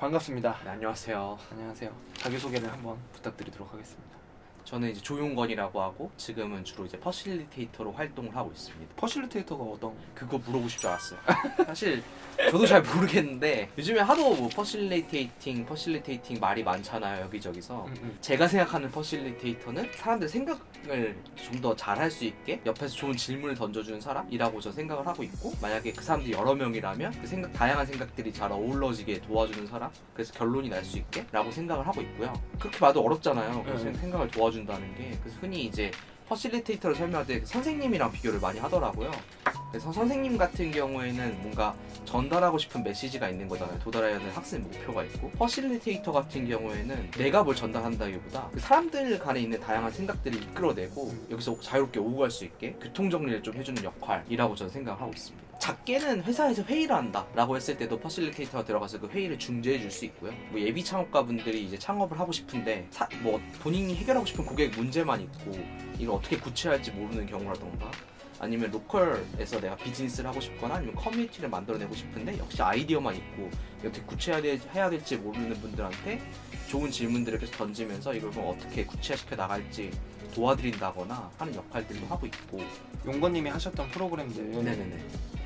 반갑습니다. 네, 안녕하세요. 안녕하세요. 자기소개를 한번 부탁드리도록 하겠습니다. 저는 이제 조용건이라고 하고 지금은 주로 이제 퍼실리테이터로 활동을 하고 있습니다. 퍼실리테이터가 어떤? 그거 물어보실 줄 알았어요. 사실 저도 잘 모르겠는데 요즘에 하도 뭐 퍼실리테이팅 말이 많잖아요, 여기저기서. 제가 생각하는 퍼실리테이터는 사람들 생각을 좀 더 잘할 수 있게 옆에서 좋은 질문을 던져주는 사람이라고 저 생각을 하고 있고, 만약에 그 사람들이 여러 명이라면 그 다양한 생각들이 잘 어우러지게 도와주는 사람, 그래서 결론이 날 수 있게 라고 생각을 하고 있고요. 그렇게 봐도 어렵잖아요. 그래서 생각을 도와준다는 게. 그래서 흔히 이제 퍼실리테이터를 설명할 때 선생님이랑 비교를 많이 하더라고요. 그래서 선생님 같은 경우에는 뭔가 전달하고 싶은 메시지가 있는 거잖아요. 도달해야 하는 학생 목표가 있고, 퍼실리테이터 같은 경우에는 내가 뭘 전달한다기보다 그 사람들 간에 있는 다양한 생각들을 이끌어내고 여기서 자유롭게 오고 갈 수 있게 교통정리를 좀 해주는 역할이라고 저는 생각을 하고 있습니다. 작게는 회사에서 회의를 한다 라고 했을 때도 퍼실리테이터가 들어가서 그 회의를 중재해 줄 수 있고요. 뭐 예비 창업가분들이 이제 창업을 하고 싶은데 뭐 본인이 해결하고 싶은 고객 문제만 있고 이걸 어떻게 구체할지 모르는 경우라던가, 아니면 로컬에서 내가 비즈니스를 하고 싶거나 아니면 커뮤니티를 만들어내고 싶은데 역시 아이디어만 있고 어떻게 구체해야 될지 모르는 분들한테 좋은 질문들을 계속 던지면서 이걸 뭐 어떻게 구체화시켜 나갈지 도와드린다거나 하는 역할들도 하고 있고. 용건님이 하셨던 프로그램들 네네네.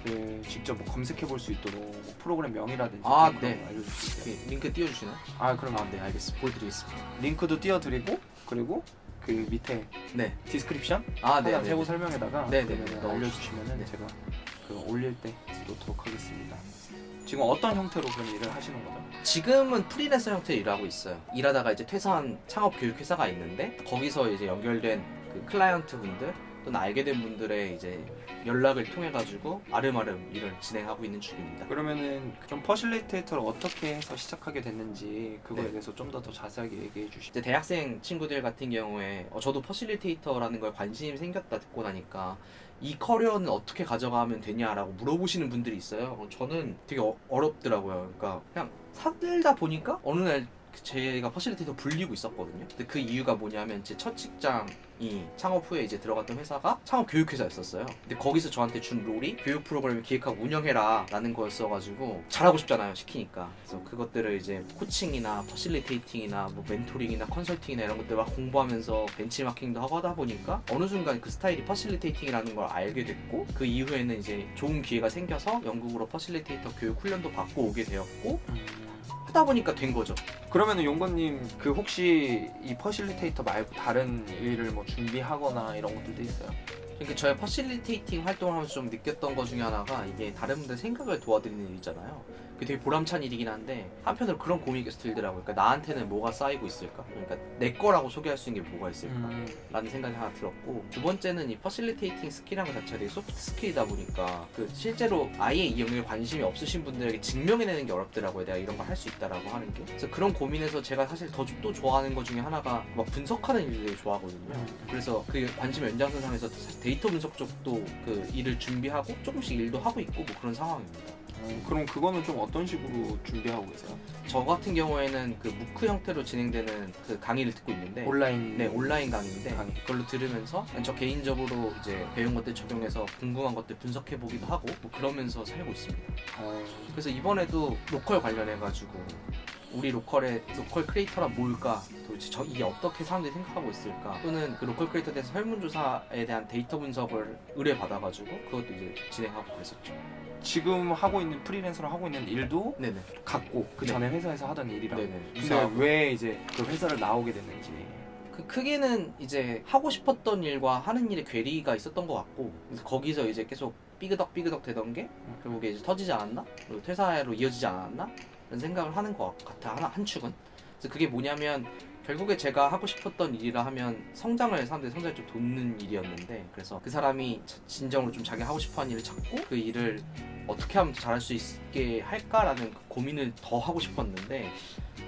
그 직접 뭐 검색해 볼 수 있도록 뭐 프로그램 명이라든지 아, 그런 네. 거 알려줄 수 있어요? 링크 띄워주시나요? 그럼 네, 알겠습니다. 보여드리겠습니다. 링크도 띄워드리고, 그리고 그 밑에 네. 디스크립션 네. 하단 세부 설명에다가 네네네. 그러면 알려주시면은 네. 제가 그 올릴 때 놓도록 하겠습니다. 지금 어떤 형태로 그럼 일을 하시는 거죠? 지금은 프리랜서 형태로 일하고 있어요. 일하다가 이제 퇴사한 창업 교육 회사가 있는데 거기서 이제 연결된 그 클라이언트 분들 또는 알게 된 분들의 이제 연락을 통해 가지고 아름아름 일을 진행하고 있는 중입니다. 그러면은 좀 퍼실리테이터를 어떻게 해서 시작하게 됐는지 그거에 네. 대해서 좀 더 자세하게 얘기해 주시죠. 이제 대학생 친구들 같은 경우에 저도 퍼실리테이터라는 걸 관심이 생겼다 듣고 나니까 이 커리어는 어떻게 가져가면 되냐라고 물어보시는 분들이 있어요. 저는 되게 어렵더라고요. 그러니까 그냥 살다 보니까 어느 날 제가 퍼실리테이터 불리고 있었거든요. 근데 그 이유가 뭐냐면 제 첫 직장이 창업 후에 이제 들어갔던 회사가 창업 교육 회사였었어요. 근데 거기서 저한테 준 롤이 교육 프로그램을 기획하고 운영해라 라는 거였어가지고 잘하고 싶잖아요, 시키니까. 그래서 그것들을 이제 코칭이나 퍼실리테이팅이나 뭐 멘토링이나 컨설팅이나 이런 것들 막 공부하면서 벤치마킹도 하고 하다 보니까 어느 순간 그 스타일이 퍼실리테이팅이라는 걸 알게 됐고, 그 이후에는 이제 좋은 기회가 생겨서 영국으로 퍼실리테이터 교육 훈련도 받고 오게 되었고 하다 보니까 된 거죠. 그러면은 용건님 그 혹시 이 퍼실리테이터 말고 다른 일을 뭐 준비하거나 이런 것들도 있어요? 그러니까 저의 퍼실리테이팅 활동을 하면서 좀 느꼈던 것 중에 하나가 이게 다른 분들 생각을 도와드리는 일이잖아요. 그게 되게 보람찬 일이긴 한데 한편으로 그런 고민이 계속 들더라고요. 그러니까 나한테는 뭐가 쌓이고 있을까? 그러니까 내 거라고 소개할 수 있는 게 뭐가 있을까? 라는 생각이 하나 들었고, 두 번째는 이 퍼실리테이팅 스킬이라는 것 자체가 되게 소프트 스킬이다 보니까 그 실제로 아예 이 영역에 관심이 없으신 분들에게 증명해내는 게 어렵더라고요. 내가 이런 걸 할 수 있다라고 하는 게. 그래서 그런 고민에서 제가 사실 또 좋아하는 것 중에 하나가 막 분석하는 일을 되게 좋아하거든요. 그래서 그 관심 연장선상에서 데이터 분석 쪽도 그 일을 준비하고 조금씩 일도 하고 있고 뭐 그런 상황입니다. 그럼 그거는 좀 어떤 식으로 준비하고 계세요? 저 같은 경우에는 그 무크 형태로 진행되는 그 강의를 듣고 있는데, 온라인? 네, 온라인 강의인데 강의. 그걸로 들으면서 저 개인적으로 이제 배운 것들 적용해서 궁금한 것들 분석해 보기도 하고 뭐 그러면서 살고 있습니다. 그래서 이번에도 로컬 관련해가지고 우리 로컬 크리에이터란 뭘까? 도대체 이게 어떻게 사람들이 생각하고 있을까? 또는 그 로컬 크리에이터에 대해서 설문조사에 대한 데이터 분석을 의뢰받아가지고 그것도 이제 진행하고 그랬었죠. 지금 하고 있는 프리랜서로 하고 있는 일도 네네. 같고 그 네. 전에 회사에서 하던 일이랑. 네네. 근데 왜 이제 그 회사를 나오게 됐는지. 그 크게는 이제 하고 싶었던 일과 하는 일에 괴리가 있었던 것 같고, 그래서 거기서 이제 계속 삐그덕 되던 게 결국에 이제 터지지 않았나? 그리고 퇴사로 이어지지 않았나? 라는 생각을 하는 것 같아, 한 축은. 그래서 그게 뭐냐면 결국에 제가 하고 싶었던 일이라 하면 사람들의 성장을 좀 돕는 일이었는데, 그래서 그 사람이 진정으로 좀 자기 하고 싶어하는 일을 찾고 그 일을 어떻게 하면 더 잘할 수 있게 할까라는 그 고민을 더 하고 싶었는데,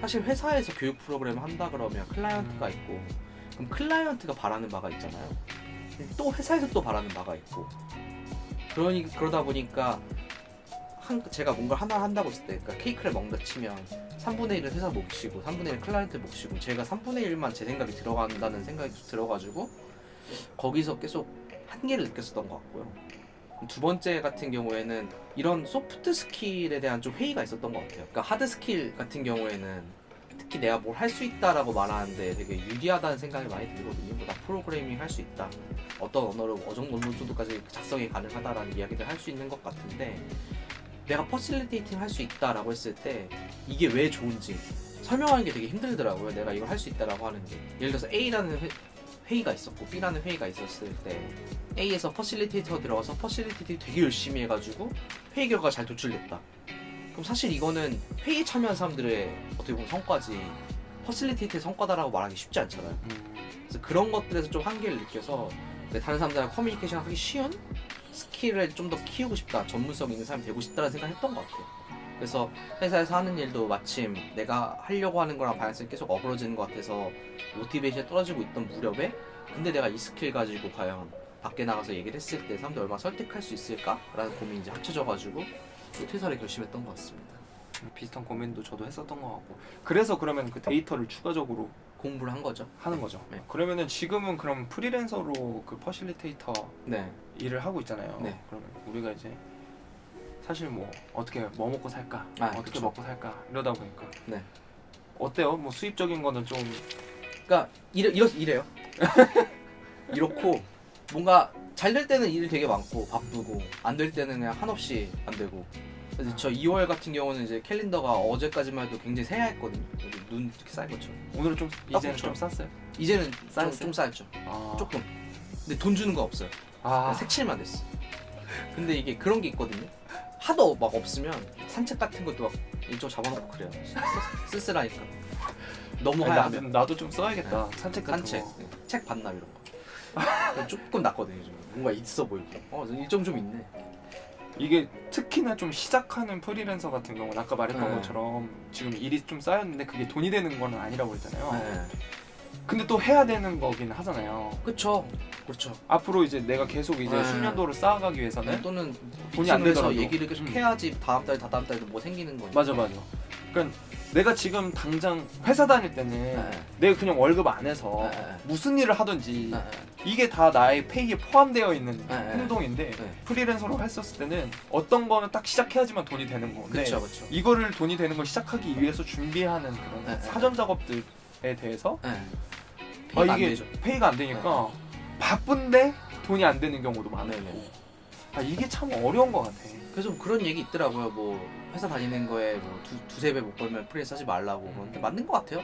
사실 회사에서 교육 프로그램을 한다 그러면 클라이언트가 있고, 그럼 클라이언트가 바라는 바가 있잖아요. 또 회사에서 또 바라는 바가 있고, 그러다 보니까 제가 뭔가 하나 한다고 했을 때, 그러니까 케이크를 먹는다 치면 3분의 1은 회사 몫이고 3분의 1은 클라이언트 몫이고 제가 3분의 1만 제 생각이 들어간다는 생각이 들어가지고 거기서 계속 한계를 느꼈었던 것 같고요. 두 번째 같은 경우에는 이런 소프트 스킬에 대한 좀 회의가 있었던 것 같아요. 그러니까 하드 스킬 같은 경우에는 특히 내가 뭘 할 수 있다라고 말하는데 되게 유리하다는 생각이 많이 들거든요. 뭐 나 프로그래밍 할 수 있다, 어떤 언어를 어느 정도까지 작성이 가능하다라는 이야기를 할 수 있는 것 같은데, 내가 퍼실리테이팅 할 수 있다라고 했을 때 이게 왜 좋은지 설명하는 게 되게 힘들더라고요. 내가 이걸 할 수 있다라고 하는 게. 예를 들어서 A라는 회의가 있었고 B라는 회의가 있었을 때 A에서 퍼실리테이터가 들어가서 퍼실리테이팅 되게 열심히 해가지고 회의 결과가 잘 도출됐다. 그럼 사실 이거는 회의에 참여한 사람들의 어떻게 보면 성과지 퍼실리테이터의 성과다라고 말하기 쉽지 않잖아요. 그래서 그런 것들에서 좀 한계를 느껴서 다른 사람들하고 커뮤니케이션 하기 쉬운 스킬을 좀 더 키우고 싶다, 전문성 있는 사람이 되고 싶다는 생각을 했던 것 같아요. 그래서 회사에서 하는 일도 마침 내가 하려고 하는 거랑 방향성이 계속 어그러지는 것 같아서 모티베이션이 떨어지고 있던 무렵에, 근데 내가 이 스킬 가지고 과연 밖에 나가서 얘기를 했을 때 사람들 얼마나 설득할 수 있을까라는 고민이 이제 합쳐져가지고 퇴사를 결심했던 것 같습니다. 비슷한 고민도 저도 했었던 것 같고. 그래서 그러면 그 데이터를 추가적으로 공부를 한 거죠. 하는 거죠. 네. 그러면은 지금은 그럼 프리랜서로 그 퍼실리테이터 네. 일을 하고 있잖아요. 네. 그러면 우리가 이제 사실 뭐 어떻게 뭐 먹고 살까, 어떻게 그쵸. 먹고 살까 이러다 보니까 네. 어때요? 뭐 수입적인 거는 좀 그러니까 이래요. 이렇고 뭔가 잘 될 때는 일 되게 많고 바쁘고 안 될 때는 그냥 한없이 안 되고. 그래서 저 2월 같은 경우는 이제 캘린더가 어제까지만 해도 굉장히 새하였거든요. 여기 눈 이렇게 쌓인 것처럼. 오늘은 좀 이제는 그쵸. 좀 쌌어요. 이제는 쌓였어요? 좀 쌓였죠. 아. 조금. 근데 돈 주는 거 없어요. 그냥 색칠만 됐어. 근데 이게 그런 게 있거든요. 하도 막 없으면 산책 같은 것도 막 일정 잡아놓고 그래요. 쓸쓸하니까. 너무 아니, 하야면 나도 좀 써야겠다. 산책 같은 산책, 거. 책 반납 이런 거. 조금 낫거든요. 좀. 뭔가 있어 보이고. 일정 좀 있네. 이게 특히나 좀 시작하는 프리랜서 같은 경우는 아까 말했던 네. 것처럼 지금 일이 좀 쌓였는데 그게 돈이 되는 건 아니라고 했잖아요. 네. 근데 또 해야 되는 거긴 하잖아요. 그렇죠. 앞으로 이제 내가 계속 이제 네. 숙련도를 쌓아가기 위해서는 또는 돈이 안 미팅에서 되더라도. 얘기를 계속 해야지 다음 달, 다다음 달도 뭐 생기는 거니까. 맞아. 그러니까 내가 지금 당장 회사 다닐 때는 네. 내가 그냥 월급 안에서 네. 무슨 일을 하든지 네. 이게 다 나의 페이에 포함되어 있는 네. 행동인데 네. 프리랜서로 했었을 때는 어떤 거는 딱 시작해야지만 돈이 되는 건데 그렇죠. 이거를 돈이 되는 걸 시작하기 위해서 준비하는 그런 네. 사전 작업들에 대해서 네. 페이가 안 이게 되죠. 페이가 안 되니까 바쁜데 돈이 안 되는 경우도 많고 네. 이게 참 어려운 것 같아. 그래서 그런 얘기 있더라고요. 뭐 회사 다니는 거에 뭐 두세 배 못 벌면 프리랜서 하지 말라고. 근데 맞는 것 같아요.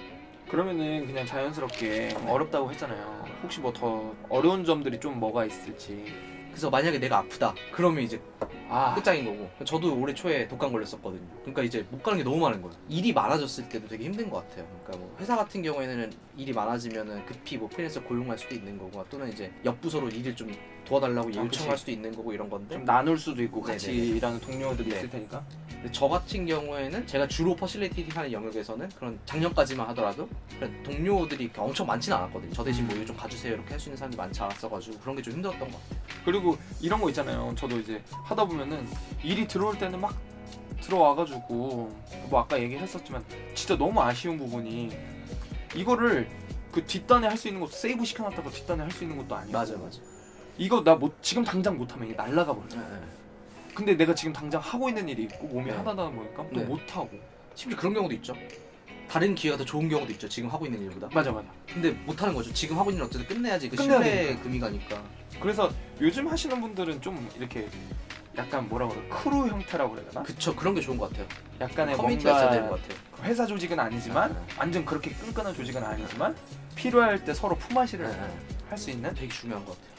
그러면은 그냥 자연스럽게 어렵다고 했잖아요. 혹시 뭐 더 어려운 점들이 좀 뭐가 있을지. 그래서 만약에 내가 아프다 그러면 이제 아, 끝장인 거고. 저도 올해 초에 독감 걸렸었거든요. 그러니까 이제 못 가는 게 너무 많은 거예요. 일이 많아졌을 때도 되게 힘든 것 같아요. 그러니까 뭐 회사 같은 경우에는 일이 많아지면은 급히 뭐 프리랜서 고용할 수도 있는 거고, 또는 이제 옆 부서로 일을 좀 도와달라고 요청할 그치. 수도 있는 거고 이런 건데. 좀 나눌 수도 있고 같이 네네네. 일하는 동료들이 네. 있을 테니까. 근데 저 같은 경우에는 제가 주로 퍼실리테이팅 하는 영역에서는 그런 작년까지만 하더라도 그런 동료들이 이렇게 엄청 많지는 않았거든요. 저 대신 뭐 이거 좀 가주세요 이렇게 할 수 있는 사람이 많지 않았어가지고 그런 게 좀 힘들었던 것 같아요. 그리고 이런 거 있잖아요. 저도 이제 하다 보면은 일이 들어올 때는 막 들어와가지고 뭐 아까 얘기했었지만 진짜 너무 아쉬운 부분이 이거를 그 뒷단에 할 수 있는 것도 세이브 시켜놨다가 뒷단에 할 수 있는 것도 아니고. 맞아. 이거 나 뭐 지금 당장 못하면 이게 날라가 버려. 네. 근데 내가 지금 당장 하고 있는 일이 있고 몸이 네. 하다다 보니까 또 네. 못하고. 심지어 그런 경우도 있죠. 다른 기회가 더 좋은 경우도 있죠. 지금 하고 있는 일보다. 맞아. 근데 못하는 거죠. 지금 하고 있는 일 어쨌든 끝내야지. 그 끝내야 신뢰 되니까. 금이 가니까. 그래서 요즘 하시는 분들은 좀 이렇게 약간 뭐라 그래, 크루 형태라고 그래야 되나? 그쵸. 그런 게 좋은 것 같아요. 약간의 커뮤니티가 있어야 되는 뭔가 것 같아요. 회사 조직은 아니지만 네. 완전 그렇게 끈끈한 조직은 아니지만 필요할 때 서로 품앗이를 네. 할 수 있는 되게 중요한 것 같아요.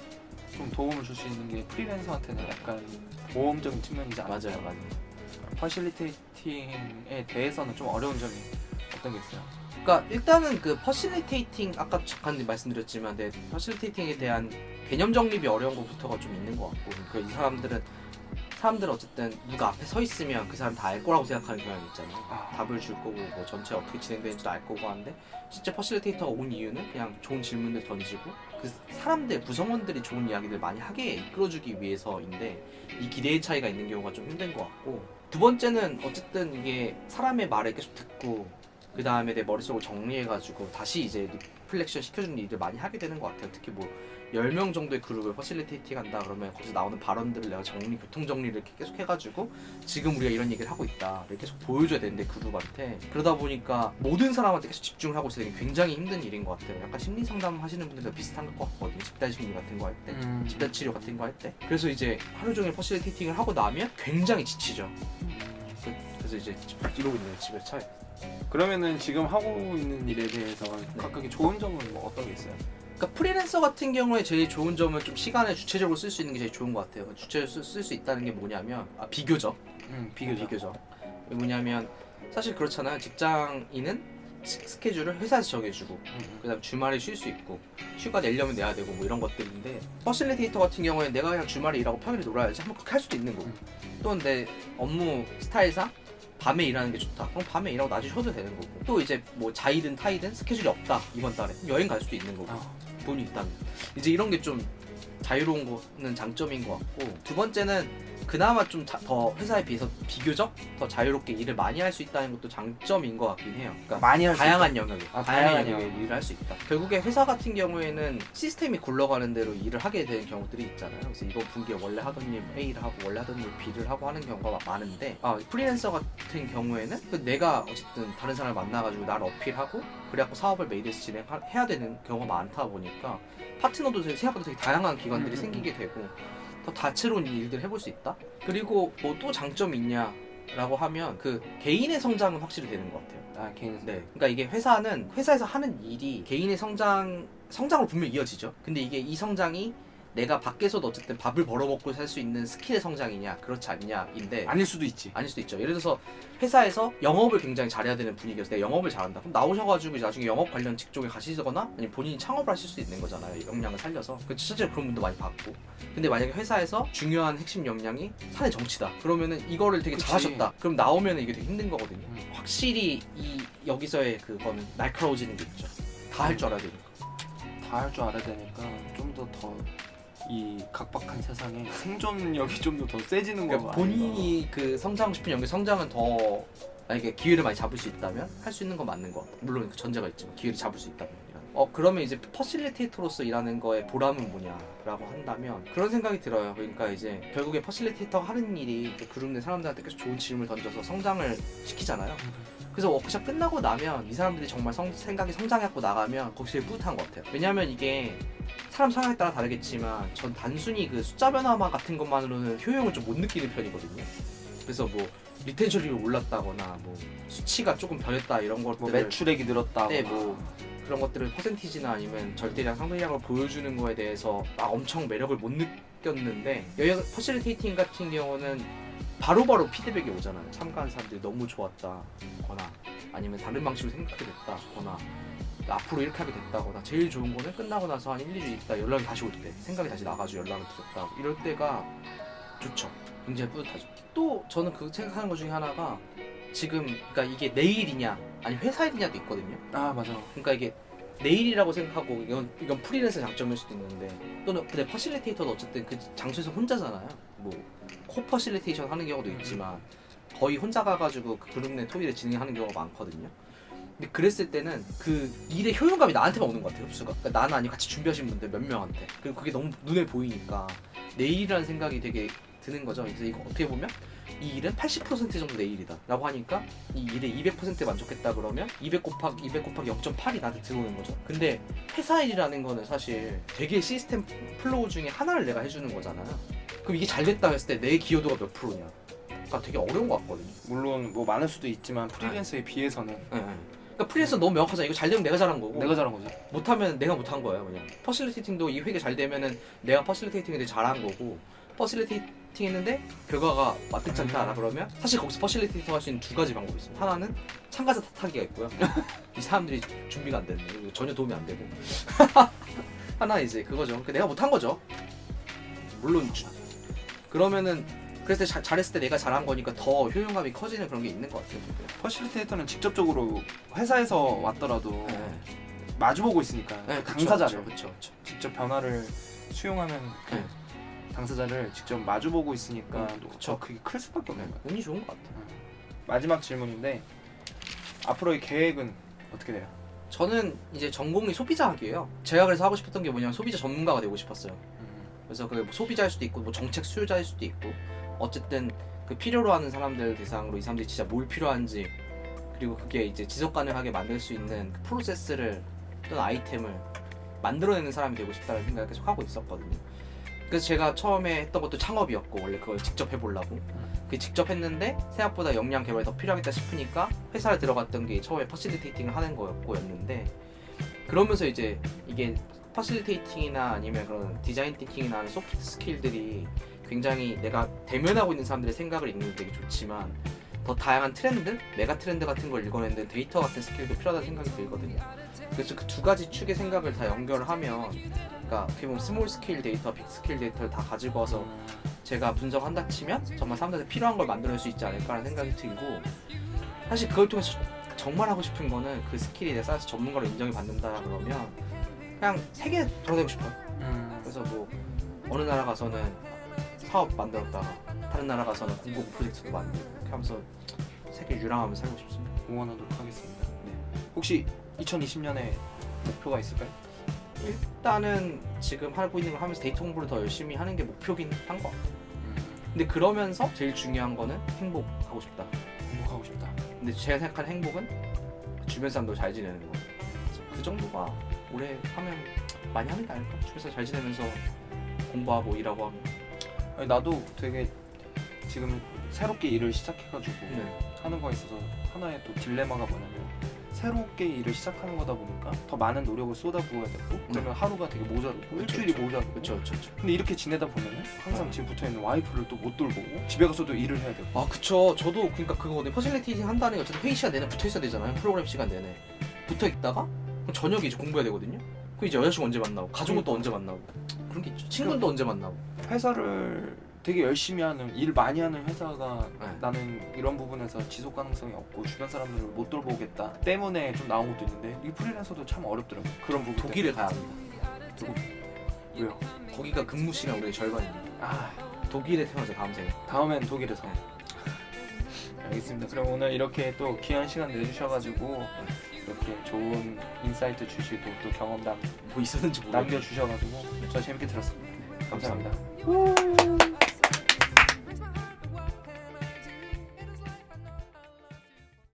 좀 도움을 줄 수 있는 게 프리랜서한테는 약간 보험적인 측면이지 않나. 맞아요. 퍼실리테이팅에 대해서는 좀 어려운 점이 어떤 게 있어요? 그러니까 일단은 그 퍼실리테이팅, 아까 잠깐 말씀드렸지만 퍼실리테이팅에 대한 개념 정립이 어려운 것부터가 좀 있는 것 같고, 그러니까 이 사람들은 어쨌든 누가 앞에 서 있으면 그 사람 다 알 거라고 생각하는 경향이 있잖아요. 답을 줄 거고 뭐 전체 어떻게 진행되는지도 알 거고 하는데, 실제 퍼실리테이터가 온 이유는 그냥 좋은 질문들 던지고 그 사람들 구성원들이 좋은 이야기들 많이 하게 이끌어주기 위해서인데, 이 기대의 차이가 있는 경우가 좀 힘든 것 같고, 두 번째는 어쨌든 이게 사람의 말을 계속 듣고 그 다음에 내 머릿속을 정리해가지고 다시 이제 리플렉션 시켜주는 일을 많이 하게 되는 것 같아요. 특히 뭐 10명 정도의 그룹을 퍼실리테이팅 한다 그러면 거기서 나오는 발언들을 내가 교통 정리를 이렇게 계속 해가지고 지금 우리가 이런 얘기를 하고 있다 이렇게 계속 보여줘야 되는데 그룹한테, 그러다 보니까 모든 사람한테 계속 집중을 하고 있어야 되는 게 굉장히 힘든 일인 것 같아요. 약간 심리 상담 하시는 분들도 비슷한 것 같거든요. 집단 심리 같은 거 할 때, 집단 치료 같은 거 할 때. 그래서 이제 하루 종일 퍼실리테이팅을 하고 나면 굉장히 지치죠. 그래서 이제 이러고 있는 집에 차에. 그러면은 지금 하고 있는 일에 대해서 각각의 좋은 점은 뭐 어떤 게 있어요? 그러니까 프리랜서 같은 경우에 제일 좋은 점은 좀 시간을 주체적으로 쓸 수 있는 게 제일 좋은 것 같아요. 주체적으로 쓸 수 있다는 게 뭐냐면 비교적. 비교적. 뭐냐면 사실 그렇잖아요. 직장인은 스케줄을 회사에서 정해주고 그다음 주말에 쉴 수 있고 휴가 내려면 내야 되고 뭐 이런 것들인데, 퍼실리테이터 같은 경우에 내가 그냥 주말에 일하고 평일에 놀아야지 하면 그렇게 할 수도 있는 거고, 또는 내 업무 스타일상 밤에 일하는 게 좋다. 그럼 밤에 일하고 낮에 쉬어도 되는 거고, 또 이제 뭐 자이든 타이든 스케줄이 없다 이번 달에 여행 갈 수도 있는 거고, 돈이 있다면 이제 이런 게 좀 자유로운 거는 장점인 것 같고, 두 번째는 그나마 좀 더 회사에 비해서 비교적 더 자유롭게 일을 많이 할 수 있다는 것도 장점인 것 같긴 해요. 그러니까 많이 할 수 다양한 영역에 다양한 영역에 일을 할 수 있다. 결국에 회사 같은 경우에는 시스템이 굴러가는 대로 일을 하게 되는 경우들이 있잖아요. 그래서 이번 분기에 원래 하던 일 A를 하고 원래 하던 일 B를 하고 하는 경우가 많은데, 프리랜서 같은 경우에는 내가 어쨌든 다른 사람을 만나가지고 나를 어필하고 그래갖고 사업을 메이드에서 진행해야 되는 경우가 많다 보니까 파트너도 생각보다 되게 다양한 기관들이 생기게 되고 더 다채로운 일들을 해볼 수 있다. 그리고 뭐 또 장점이 있냐라고 하면 그 개인의 성장은 확실히 되는 것 같아요. 개인에서. 네. 그러니까 이게 회사에서 하는 일이 개인의 성장으로 분명히 이어지죠. 근데 이게 이 성장이 내가 밖에서도 어쨌든 밥을 벌어먹고 살 수 있는 스킬의 성장이냐 그렇지 않냐인데, 아닐 수도 있지. 아닐 수도 있죠. 예를 들어서 회사에서 영업을 굉장히 잘해야 되는 분위기여서 내가 영업을 잘한다. 그럼 나오셔가지고 나중에 영업 관련 직종에 가시거나 아니면 본인이 창업을 하실 수 있는 거잖아요. 역량을 살려서. 실제로 그런 분도 많이 봤고. 근데 만약에 회사에서 중요한 핵심 역량이 사내 정치다. 그러면은 이거를 되게 잘하셨다. 그럼 나오면은 이게 되게 힘든 거거든요. 확실히 여기서의 그거는 날카로워지는 게 있죠. 다 할 줄 알아야 되니까. 다 할 줄 알아야 되니까 좀 더 이 각박한 세상에 생존력이 좀 더 세지는 그러니까 거. 본인이 그 성장하고 싶은 영역 성장은 더 만약에 기회를 많이 잡을 수 있다면 할 수 있는 건 맞는 것 같아요. 물론 그 전제가 있지만 기회를 잡을 수 있다면. 그러면 이제 퍼실리테이터로서 일하는 거의 보람은 뭐냐라고 한다면 그런 생각이 들어요. 그러니까 이제 결국에 퍼실리테이터가 하는 일이 그룹 내 사람들한테 계속 좋은 질문을 던져서 성장을 시키잖아요. 그래서 워크숍 끝나고 나면 이 사람들이 정말 생각이 성장해갖고 나가면 거기서 되게 뿌듯한 것 같아요. 왜냐하면 이게 사람 성향에 따라 다르겠지만 전 단순히 그 숫자 변화만 같은 것만으로는 효용을 좀 못 느끼는 편이거든요. 그래서 뭐 리텐션이 올랐다거나 뭐 수치가 조금 변했다 이런 것들, 뭐 매출액이 늘었다. 네, 뭐 그런 것들을 퍼센티지나 아니면 절대량 상대량을 보여주는 거에 대해서 막 엄청 매력을 못 느꼈는데, 여기 퍼실리테이팅 같은 경우는 바로바로 피드백이 오잖아요. 참가한 사람들이 너무 좋았다거나 아니면 다른 방식으로 생각하게 됐다거나 앞으로 이렇게 하게 됐다거나, 제일 좋은 거는 끝나고 나서 한 1, 2주 있다 연락이 다시 올 때, 생각이 다시 나가지고 연락을 드렸다 이럴 때가 좋죠. 굉장히 뿌듯하죠. 또 저는 그 생각하는 것 중에 하나가 지금 그러니까 이게 내 일이냐 아니면 회사 일이냐도 있거든요. 맞아. 그러니까 이게 내 일이라고 생각하고 이건 프리랜서 장점일 수도 있는데, 또는 근데 퍼실리테이터도 어쨌든 그 장소에서 혼자잖아요. 뭐 코퍼실리테이션 하는 경우도 있지만 거의 혼자 가가지고 그 그룹 내 토의를 진행하는 경우가 많거든요. 근데 그랬을 때는 그 일의 효용감이 나한테만 오는 것 같아요. 흡수가. 그러니까 나는 아니고 같이 준비하신 분들 몇 명한테. 그리고 그게 너무 눈에 보이니까 내 일이라는 생각이 되게 드는 거죠. 그래서 이거 어떻게 보면 이 일은 80% 정도 내 일이다 라고 하니까 이 일에 200% 만족했다 그러면 200 곱하기 0.8이 나한테 들어오는 거죠. 근데 회사 일이라는 거는 사실 되게 시스템 플로우 중에 하나를 내가 해주는 거잖아요. 그럼 이게 잘 됐다 했을 때 내 기여도가 몇 프로냐. 그러니까 되게 어려운 것 같거든요. 물론 뭐 많을 수도 있지만 프리랜서에 비해서는. 그러니까 프리랜서 너무 명확하잖아. 이거 잘 되면 내가 잘한 거고, 내가 잘한 거지. 못하면 내가 못한 거예요. 그냥 퍼실리테이팅도 이 회계 잘 되면은 내가 퍼실리테이팅에 대해 잘한 거고, 퍼실리테이팅 했는데 결과가 마뜩지 않다 그러면 사실 거기서 퍼실리테이팅 할 수 있는 두 가지 방법이 있습니다. 하나는 참가자 탓하기가 있고요. 이 사람들이 준비가 안 됐네, 전혀 도움이 안 되고. 하나 이제 그거죠. 그러니까 내가 못한 거죠. 물론 그러면은 그래서 잘했을 때 내가 잘한 거니까 더 효용감이 커지는 그런 게 있는 것 같아요. 퍼실리테이터는 직접적으로 회사에서 왔더라도 마주보고 있으니까 당사자를 그쵸. 직접 변화를 수용하는 당사자를 직접 마주보고 있으니까 그쵸. 그게 클 수밖에 없는 거야. 운이 좋은 것 같아요. 마지막 질문인데 앞으로의 계획은 어떻게 돼요? 저는 이제 전공이 소비자학이에요. 제가 그래서 하고 싶었던 게 뭐냐면 소비자 전문가가 되고 싶었어요. 그래서 그 소비자일 수도 있고 뭐 정책 수요자일 수도 있고 어쨌든 그 필요로 하는 사람들 대상으로 이 사람들이 진짜 뭘 필요한지 그리고 그게 이제 지속 가능하게 만들 수 있는 그 프로세스를 또는 아이템을 만들어내는 사람이 되고 싶다는 생각을 계속 하고 있었거든요. 그래서 제가 처음에 했던 것도 창업이었고 원래 그걸 직접 해보려고 그 직접 했는데 생각보다 역량 개발이 더 필요하겠다 싶으니까 회사를 들어갔던 게 처음에 퍼실리테이팅을 하는 거였는데 그러면서 이제 이게 퍼실리테이팅이나 아니면 그런 디자인 띵킹이나 하는 소프트 스킬들이 굉장히 내가 대면하고 있는 사람들의 생각을 읽는 데 되게 좋지만 더 다양한 트렌드, 메가 트렌드 같은 걸 읽어내는 데이터 같은 스킬도 필요하다는 생각이 들거든요. 그래서 그 두 가지 축의 생각을 다 연결을 하면 그러니까 어떻게 보면 스몰 스케일 데이터, 빅 스케일 데이터를 다 가지고 와서 제가 분석한다 치면 정말 사람들한테 필요한 걸 만들어낼 수 있지 않을까라는 생각이 들고 사실 그걸 통해서 정말 하고 싶은 거는 그 스킬이 내 사이에서 전문가로 인정이 받는다 그러면 그냥 세계에 돌아다니고 싶어요. 그래서 뭐 어느 나라 가서는 사업 만들었다가 다른 나라 가서는 공공 프로젝트도 만들고 이렇게 하면서 세계 유랑하면서 살고 싶습니다. 응원하도록 하겠습니다. 네. 혹시 2020년에 목표가 있을까요? 일단은 지금 하고 있는 걸 하면서 데이터 공부를 더 열심히 하는 게 목표긴 한 거. 근데 그러면서 제일 중요한 거는 행복하고 싶다. 행복하고 싶다. 근데 제가 생각하는 행복은 주변 사람들 잘 지내는 거. 그 정도가 오래 하면 많이 하는 게 아닐까? 주변 사람 잘 지내면서 공부하고 일하고 하면. 아니, 나도 되게 지금 새롭게 일을 시작해가지고 네. 하는 거에 있어서 하나의 또 딜레마가 뭐냐면 새롭게 일을 시작하는 거다 보니까 더 많은 노력을 쏟아부어야 되고 그러면 하루가 되게 모자르고 일주일이 모자르고 그렇죠. 근데 이렇게 지내다 보면은 항상 집에 붙어있는 와이프를 또 못 돌보고 집에 가서도 일을 해야 되고 아 그쵸. 저도 그러니까 그거네. 퍼실리테이팅 한다는 게 어쨌든 회의 시간 내내 붙어 있어야 되잖아요. 프로그램 시간 내내 붙어 있다가 그럼 저녁에 이제 공부해야 되거든요. 그럼 이제 여자친구 언제 만나고 가족은 또 언제 만나고 그런 게 있죠. 친구는 또 언제 만나고. 회사를 되게 열심히 하는 일 많이 하는 회사가 네. 나는 이런 부분에서 지속 가능성이 없고 주변 사람들을 못 돌보겠다 때문에 좀 나온 것도 있는데 이 프리랜서도 참 어렵더라고요. 그런 부분 독일을 가야 합니다. 왜요? 거기가 근무 시간 우리의 절반입니다. 아 독일에 태어나서 다음 생에. 다음엔 독일에서 알겠습니다. 그럼 오늘 이렇게 또 귀한 시간 내주셔가지고 이렇게 좋은 인사이트 주시고 또 경험담 뭐 있었는지 모르겠어요. 남겨주셔가지고 저 재밌게 들었습니다. 감사합니다. 감사합니다.